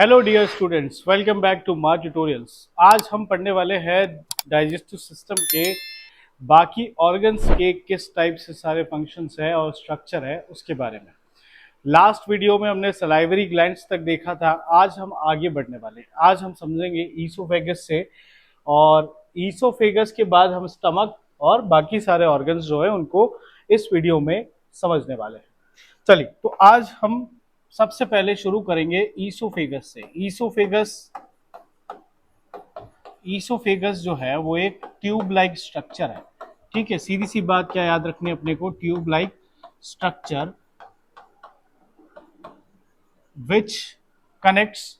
Hello dear students, welcome back to Mar tutorials. आज हम पढ़ने वाले हैं डाइजेस्टिव सिस्टम के बाकी ऑर्गन्स के किस टाइप से सारे फंक्शंस है और स्ट्रक्चर है उसके बारे में। लास्ट वीडियो में हमने सलाइवरी ग्लैंड्स तक देखा था। आज हम आगे बढ़ने वाले हैं। आज हम समझेंगे ईसोफेगस से, और ईसोफेगस के बाद हम स्टमक और बाकी सारे ऑर्गन्स जो है उनको इस वीडियो में समझने वाले हैं। चलिए, तो आज हम सबसे पहले शुरू करेंगे ईसोफेगस से। ईसोफेगस जो है वो एक ट्यूब लाइक स्ट्रक्चर है। ठीक है, सीधी सी बात क्या याद रखनी है अपने को, tube like structure which connects,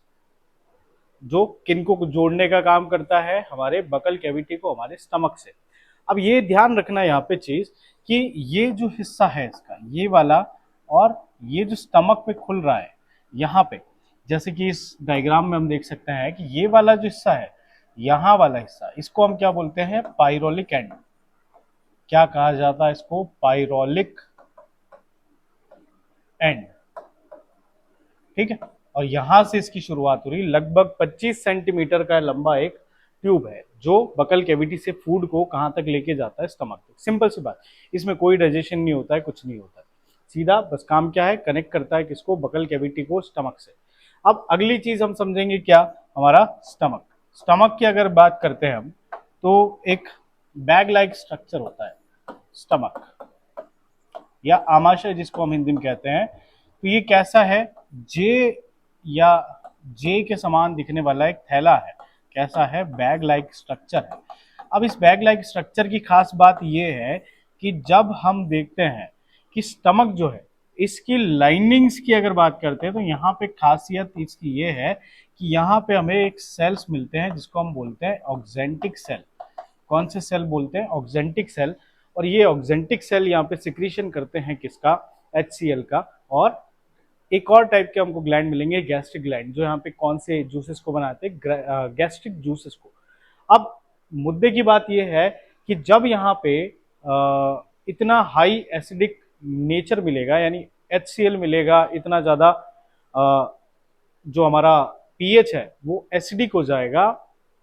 जो किनको जोड़ने का काम करता है हमारे बकल कैविटी को हमारे स्टमक से। अब ये ध्यान रखना यहाँ पे चीज कि ये जो हिस्सा है इसका, ये वाला, और ये जो स्टमक पे खुल रहा है यहाँ पे, जैसे कि इस डायग्राम में हम देख सकते हैं कि ये वाला जो हिस्सा है, यहाँ वाला हिस्सा, इसको हम क्या बोलते हैं? पायरोलिक एंड। क्या कहा जाता है इसको? पायरोलिक एंड। ठीक है, और यहां से इसकी शुरुआत हो रही। लगभग 25 सेंटीमीटर का लंबा एक ट्यूब है जो बकल कैविटी से फूड को कहां तक लेके जाता है? स्टमक तक। सिंपल सी बात, इसमें कोई डाइजेशन नहीं होता है, कुछ नहीं होता है, सीधा बस काम क्या है, कनेक्ट करता है किसको? बकल कैविटी को स्टमक से। अब अगली चीज हम समझेंगे क्या? हमारा स्टमक। स्टमक की अगर बात करते हैं हम, तो एक बैग लाइक स्ट्रक्चर होता है स्टमक, या आमाशय जिसको हम हिंदी में कहते हैं। तो ये कैसा है? जे या जे के समान दिखने वाला एक थैला है। कैसा है? बैग लाइक स्ट्रक्चर है। अब इस बैग लाइक स्ट्रक्चर की खास बात यह है कि जब हम देखते हैं कि स्टमक जो है, इसकी लाइनिंग्स की अगर बात करते हैं, तो यहाँ पे खासियत इसकी ये है कि यहाँ पे हमें एक सेल्स मिलते हैं जिसको हम बोलते हैं ऑक्जेंटिक सेल। कौन से सेल बोलते हैं? Oxyntic cell. और ये ऑक्जेंटिक सेल यहाँ पे सिक्रीशन करते हैं किसका? HCl का। और एक और टाइप के हमको ग्लैंड मिलेंगे, गैस्ट्रिक ग्लैंड, जो यहाँ पे कौन से जूसेस को बनाते हैं? गैस्ट्रिक जूसेस को। अब मुद्दे की बात यह है कि जब यहाँ पे इतना हाई एसिडिक नेचर मिलेगा, यानी HCl मिलेगा, इतना ज्यादा जो हमारा पीएच है वो एसिडिक हो जाएगा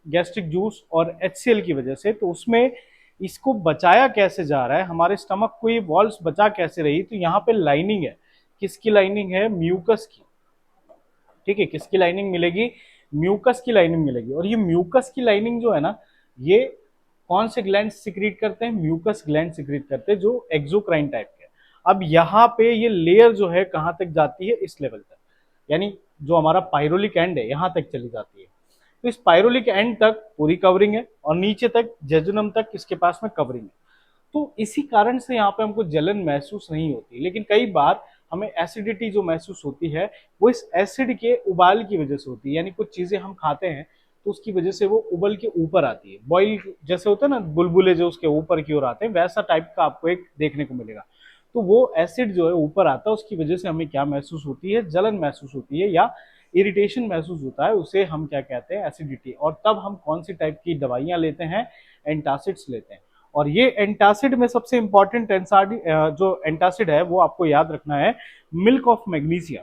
गैस्ट्रिक जूस और HCl की वजह से, तो उसमें इसको बचाया कैसे जा रहा है? हमारे स्टमक को ये वॉल्स बचा कैसे रही? तो यहाँ पे लाइनिंग है। किसकी लाइनिंग है? म्यूकस की। ठीक है, किसकी लाइनिंग मिलेगी? म्यूकस की लाइनिंग मिलेगी। और ये म्यूकस की लाइनिंग जो है ना, ये कौन से ग्लैंड सिक्रीट करते हैं? म्यूकस ग्लैंड सिक्रीट करते हैं, जो एक्सोक्राइन टाइप के। अब यहाँ पे ये लेयर जो है कहाँ तक जाती है? इस लेवल तक, यानी जो हमारा पायरोलिक एंड है यहाँ तक चली जाती है। तो इस पायरोलिक एंड तक पूरी कवरिंग है, और नीचे तक जेजुनम तक इसके पास में कवरिंग है। तो इसी कारण से यहाँ पे हमको जलन महसूस नहीं होती। लेकिन कई बार हमें एसिडिटी जो महसूस होती है, वो इस एसिड के उबाल की वजह से होती है। यानी कुछ चीजें हम खाते हैं तो उसकी वजह से वो उबल के ऊपर आती है। बॉइल जैसे होता है ना, बुलबुले जो उसके ऊपर की ओर आते हैं, वैसा टाइप का आपको एक देखने को मिलेगा। तो वो एसिड जो है ऊपर आता है, उसकी वजह से हमें क्या महसूस होती है? जलन महसूस होती है, या इरिटेशन महसूस होता है। उसे हम क्या कहते हैं? एसिडिटी। और तब हम कौन सी टाइप की दवाइयां लेते हैं? एंटासिड्स लेते हैं। और ये एंटासिड में सबसे इंपॉर्टेंट जो एंटासिड है वो आपको याद रखना है, मिल्क ऑफ मैग्नीशिया।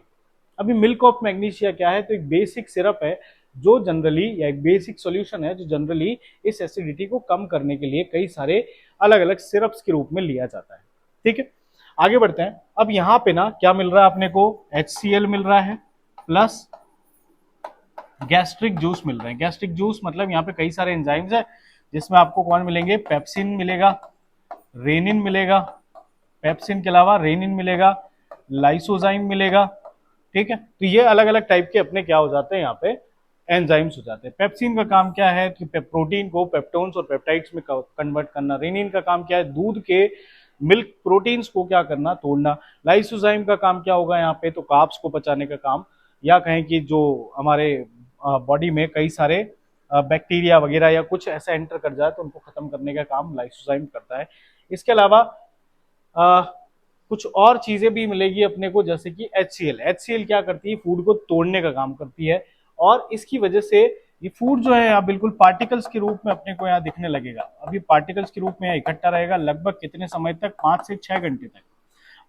अभी मिल्क ऑफ मैग्नीशिया क्या है? तो एक बेसिक सिरप है जो जनरली, या एक बेसिक सॉल्यूशन है जो जनरली इस एसिडिटी को कम करने के लिए कई सारे अलग अलग सिरप्स के रूप में लिया जाता है। ठीक है, आगे बढ़ते हैं। अब यहाँ पे ना क्या मिल रहा है अपने को? HCl मिल रहा है, प्लस गैस्ट्रिक जूस मिल रहे हैं। गैस्ट्रिक जूस मतलब यहाँ पे कई सारे एंजाइम्स है, जिसमें आपको कौन मिलेंगे? पेप्सिन मिलेगा, रेनिन मिलेगा, पेप्सिन के अलावा रेनिन मिलेगा, लाइसोजाइम मिलेगा। ठीक है, तो ये अलग अलग टाइप के अपने क्या हो जाते हैं यहाँ पे? एंजाइम्स हो जाते हैं। पेप्सिन का काम क्या है? कि प्रोटीन को पेप्टोन्स और पेप्टाइड्स में कन्वर्ट करना। रेनिन का काम क्या है? दूध के मिल्क प्रोटीन्स को क्या करना? तोड़ना। लाइसोजाइम का काम क्या होगा यहाँ पे? तो कार्ब्स को पचाने का काम, या कहें कि जो हमारे बॉडी में कई सारे बैक्टीरिया वगैरह या कुछ ऐसा एंटर कर जाए तो उनको खत्म करने का काम लाइसोजाइम करता है। इसके अलावा कुछ और चीजें भी मिलेगी अपने को, जैसे कि HCl क्या करती है? फूड को तोड़ने का काम करती है। और इसकी वजह से ये फूड जो है यहाँ बिल्कुल पार्टिकल्स के रूप में अपने को यहाँ दिखने लगेगा। अभी पार्टिकल्स के रूप में यहाँ इकट्ठा रहेगा लगभग कितने समय तक? 5 से 6 घंटे तक।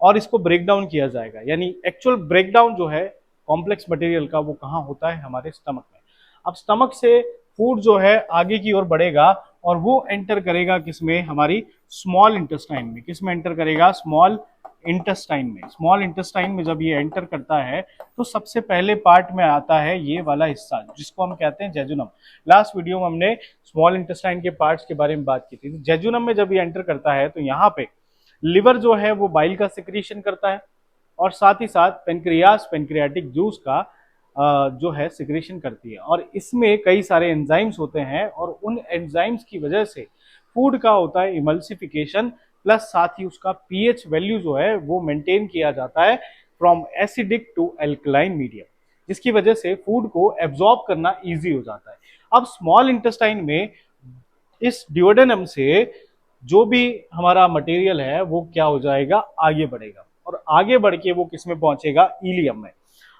और इसको ब्रेक डाउन किया जाएगा, यानी एक्चुअल ब्रेकडाउन जो है कॉम्प्लेक्स मटेरियल का वो कहाँ होता है, हमारे स्टमक में। अब स्टमक से फूड जो है आगे की ओर बढ़ेगा और वो एंटर करेगा किसमें, हमारी स्मॉल इंटेस्टाइन में। किसमें एंटर करेगा, स्मॉल इंटेस्टाइन में। स्मॉल इंटेस्टाइन में जब ये एंटर करता है तो सबसे पहले पार्ट में आता है ये वाला हिस्सा जिसको हम कहते हैं जेजुनम। लास्ट वीडियो में हमने स्मॉल इंटेस्टाइन के पार्ट्स के बारे में बात की थी। जेजुनम में जब ये एंटर करता है तो यहाँ पे लिवर जो है वो बाइल का सिक्रीशन करता है और साथ ही साथ पेनक्रियास पेनक्रियाटिक जूस का जो है सिक्रीशन करती है। और इसमें कई सारे एंजाइम्स होते हैं और उन एंजाइम्स की वजह से फूड का होता है इमल्सिफिकेशन, प्लस साथ ही उसका पीएच वैल्यू जो है वो मेंटेन किया जाता है from acidic to alkaline medium, जिसकी वजह से फूड को एब्जॉर्ब करना इजी हो जाता है। अब स्मॉल इंटेस्टाइन में इस ड्यूडेनम से जो भी हमारा मटेरियल है वो क्या हो जाएगा, आगे बढ़ेगा और आगे बढ़ के वो किस में पहुंचेगा, इलियम में।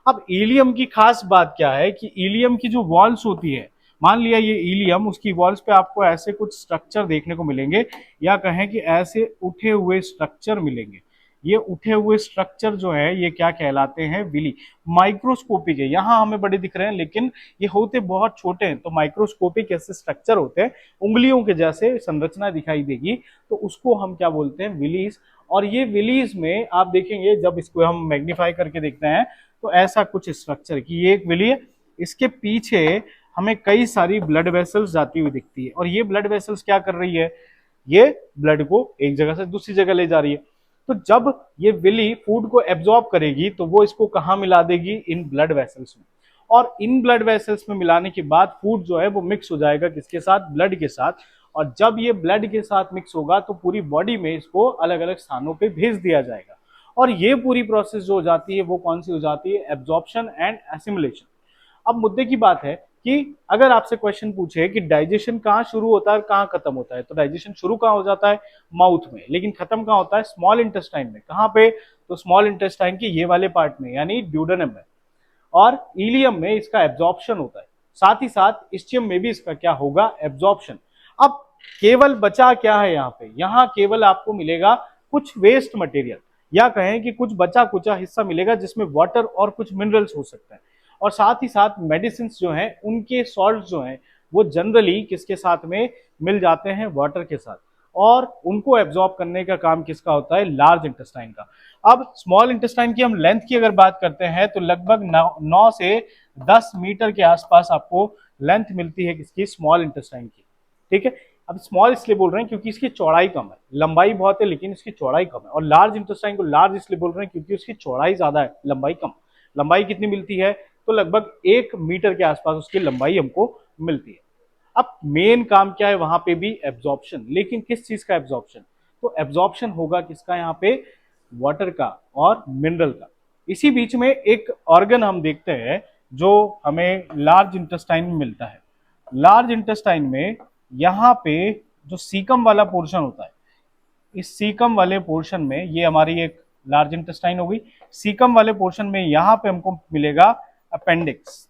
अब इलियम की खास बात क्या है कि इलियम की जो वॉल्स होती है, मान लिया ये इलियम, उसकी वॉल्स पे आपको ऐसे कुछ स्ट्रक्चर देखने को मिलेंगे या कहें कि ऐसे उठे हुए स्ट्रक्चर मिलेंगे। ये उठे हुए स्ट्रक्चर जो है ये क्या कहलाते हैं, विली। माइक्रोस्कोपिक है, यहाँ हमें बड़े दिख रहे हैं लेकिन ये होते बहुत छोटे हैं, तो माइक्रोस्कोपिक ऐसे स्ट्रक्चर होते हैं, उंगलियों के जैसे संरचना दिखाई देगी, तो उसको हम क्या बोलते हैं, विलीज। और ये विलीज में आप देखेंगे जब इसको हम मैग्नीफाई करके देखते हैं तो ऐसा कुछ स्ट्रक्चर की ये एक विली है, इसके पीछे हमें कई सारी ब्लड वेसल्स जाती हुई दिखती है और ये ब्लड वेसल्स क्या कर रही है, ये ब्लड को एक जगह से दूसरी जगह ले जा रही है। तो जब ये विली फूड को एब्जॉर्ब करेगी तो वो इसको कहाँ मिला देगी, इन ब्लड वेसल्स में। और इन ब्लड वेसल्स में मिलाने के बाद फूड जो है वो मिक्स हो जाएगा किसके साथ, ब्लड के साथ। और जब ये ब्लड के साथ मिक्स होगा तो पूरी बॉडी में इसको अलग अलग स्थानों पे भेज दिया जाएगा और ये पूरी प्रोसेस जो हो जाती है वो कौन सी हो जाती है, एब्जॉर्प्शन एंड एसिमिलेशन। अब मुद्दे की बात है कि अगर आपसे क्वेश्चन पूछे कि डाइजेशन कहाँ शुरू होता है और कहाँ खत्म होता है, तो डाइजेशन शुरू कहाँ हो जाता है, माउथ में, लेकिन खत्म कहाँ होता है, स्मॉल इंटेस्टाइन में। कहाँ पे, तो स्मॉल इंटेस्टाइन के ये वाले पार्ट में, यानी ड्यूडेनम में। और इलियम में इसका एब्जॉर्प्शन होता है, साथ ही साथ इस्चियम में भी इसका क्या होगा, एब्जॉर्प्शन। अब केवल बचा क्या है यहाँ पे, यहाँ केवल आपको मिलेगा कुछ वेस्ट मटेरियल, या कहें कि कुछ बचा कुचा हिस्सा मिलेगा जिसमें वाटर और कुछ मिनरल्स हो सकते हैं। और साथ ही साथ मेडिसिन जो हैं उनके सॉल्ट जो हैं वो जनरली किसके साथ में मिल जाते हैं, वाटर के साथ। और उनको एब्जॉर्ब करने का काम किसका होता है, लार्ज इंटेस्टाइन का। अब स्मॉल इंटेस्टाइन की हम लेंथ की अगर बात करते हैं तो लगभग 9 से 10 मीटर के आसपास आपको लेंथ मिलती है किसकी, स्मॉल इंटेस्टाइन की। ठीक है, अब स्मॉल इसलिए बोल रहे हैं क्योंकि इसकी चौड़ाई कम है, लंबाई बहुत है लेकिन इसकी चौड़ाई कम है। और लार्ज इंटेस्टाइन को लार्ज इसलिए बोल रहे हैं क्योंकि उसकी चौड़ाई ज्यादा है, लंबाई कम। लंबाई कितनी मिलती है, तो लगभग 1 मीटर के आसपास उसकी लंबाई हमको मिलती है। अब मेन काम क्या है वहां पे भी, एब्जॉर्प्शन। लेकिन किस चीज का एब्जॉर्प्शन, तो एब्जॉर्प्शन होगा किसका यहाँ पे, वाटर का और मिनरल का। इसी बीच में एक ऑर्गन हम देखते हैं जो हमें लार्ज इंटेस्टाइन में मिलता है। लार्ज इंटेस्टाइन में यहाँ पे जो सीकम वाला पोर्शन होता है, इस सीकम वाले पोर्शन में, ये हमारी एक लार्ज इंटेस्टाइन हो गई। सीकम वाले पोर्शन में यहाँ पे हमको मिलेगा अपेंडिक्स,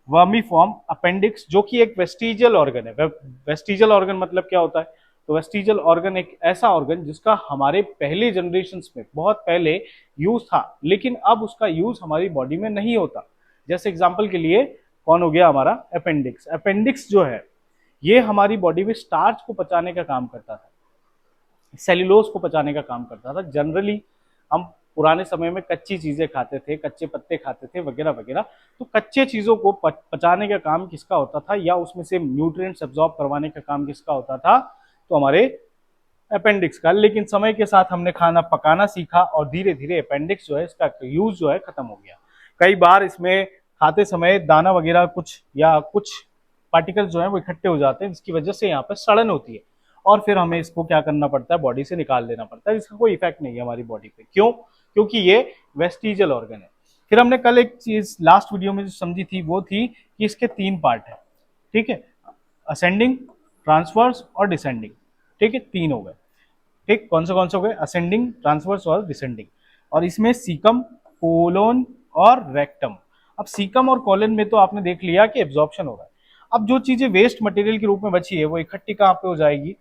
वर्मीफॉर्म अपेंडिक्स, जो कि एक वेस्टिजियल ऑर्गन है। वेस्टिजियल ऑर्गन मतलब क्या होता है, तो वेस्टिजियल ऑर्गन एक ऐसा ऑर्गन जिसका हमारे पहले जनरेशन्स में बहुत पहले यूज था, लेकिन अब उसका यूज हमारी बॉडी में नहीं होता। जैसे एग्जांपल के लिए कौन हो गया, हमारा अपेंडिक्स। अपेंडिक्स जो है ये हमारी बॉडी में स्टार्च को पचाने का काम करता था, सेल्यूलोज को पचाने का काम करता था। जनरली हम पुराने समय में कच्ची चीजें खाते थे, कच्चे पत्ते खाते थे वगैरह वगैरह, तो कच्चे चीजों को पचाने का काम किसका होता था, या उसमें से न्यूट्रिएंट्स एब्जॉर्ब करवाने का काम किसका होता था, तो हमारे अपेंडिक्स का। लेकिन समय के साथ हमने खाना पकाना सीखा और धीरे धीरे अपेंडिक्स जो है इसका यूज जो है खत्म हो गया। कई बार इसमें खाते समय दाना वगैरह कुछ या कुछ पार्टिकल्स जो है वो इकट्ठे हो जाते हैं, जिसकी वजह से यहाँ पर सड़न होती है और फिर हमें इसको क्या करना पड़ता है, बॉडी से निकाल देना पड़ता है। इसका कोई इफेक्ट नहीं है हमारी बॉडी पे। क्यों, क्योंकि ये वेस्टिजियल ऑर्गन है। फिर हमने कल एक चीज लास्ट वीडियो में जो समझी थी वो थी कि इसके 3 पार्ट है। ठीक है, असेंडिंग, ट्रांसवर्स और डिसेंडिंग। ठीक है, 3 हो गए। ठीक, कौन से हो गए, असेंडिंग, ट्रांसवर्स और डिसेंडिंग। और इसमें सीकम, कोलोन और रेक्टम। अब सीकम और कोलन में तो आपने देख लिया कि एब्जॉर्प्शन हो रहा है। अब जो चीजें वेस्ट मटेरियल के रूप में बची है वो इकट्ठी कहाँ पे हो जाएगी,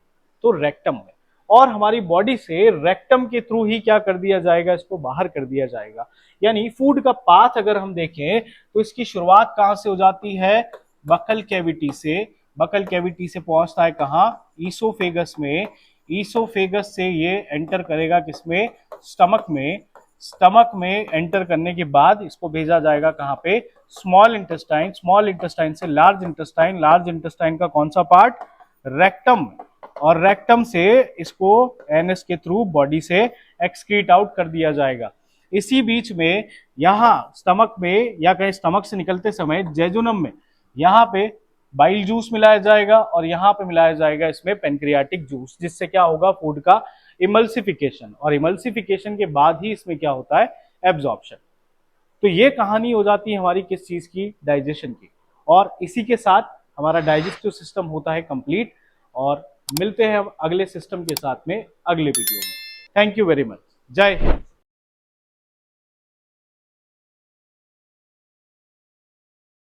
तो रेक्टम में। और हमारी बॉडी से रेक्टम के थ्रू ही क्या कर दिया जाएगा, इसको बाहर कर दिया जाएगा। यानी फूड का पाथ अगर हम देखें तो इसकी शुरुआत कहां से हो जाती है, बकल कैविटी से। बकल कैविटी से पहुंचता है कहां, ईसोफेगस में। ईसोफेगस से ये एंटर करेगा किसमें, स्टमक में। स्टमक में एंटर करने के बाद इसको भेजा जाएगा कहां पे, स्मॉल इंटेस्टाइन। स्मॉल इंटेस्टाइन से लार्ज इंटेस्टाइन। लार्ज इंटेस्टाइन का कौन सा पार्ट, रेक्टम। और रेक्टम से इसको एनएस के थ्रू बॉडी से एक्सक्रीट आउट कर दिया जाएगा। इसी बीच में यहां स्टमक में, या कहीं स्टमक से निकलते समय जेजुनम में, यहां पे बाइल जूस मिलाया जाएगा और यहां पे मिलाया जाएगा इसमें पेनक्रियाटिक जूस, जिससे क्या होगा, फूड का इमल्सिफिकेशन। और इमल्सिफिकेशन के बाद ही इसमें क्या होता है, एब्जॉर्प्शन। तो ये कहानी हो जाती है हमारी किस चीज की, डाइजेशन की। और इसी के साथ हमारा डाइजेस्टिव सिस्टम होता है कंप्लीट। और मिलते हैं अगले सिस्टम के साथ में अगले वीडियो में। Thank you very much. जय हिंद।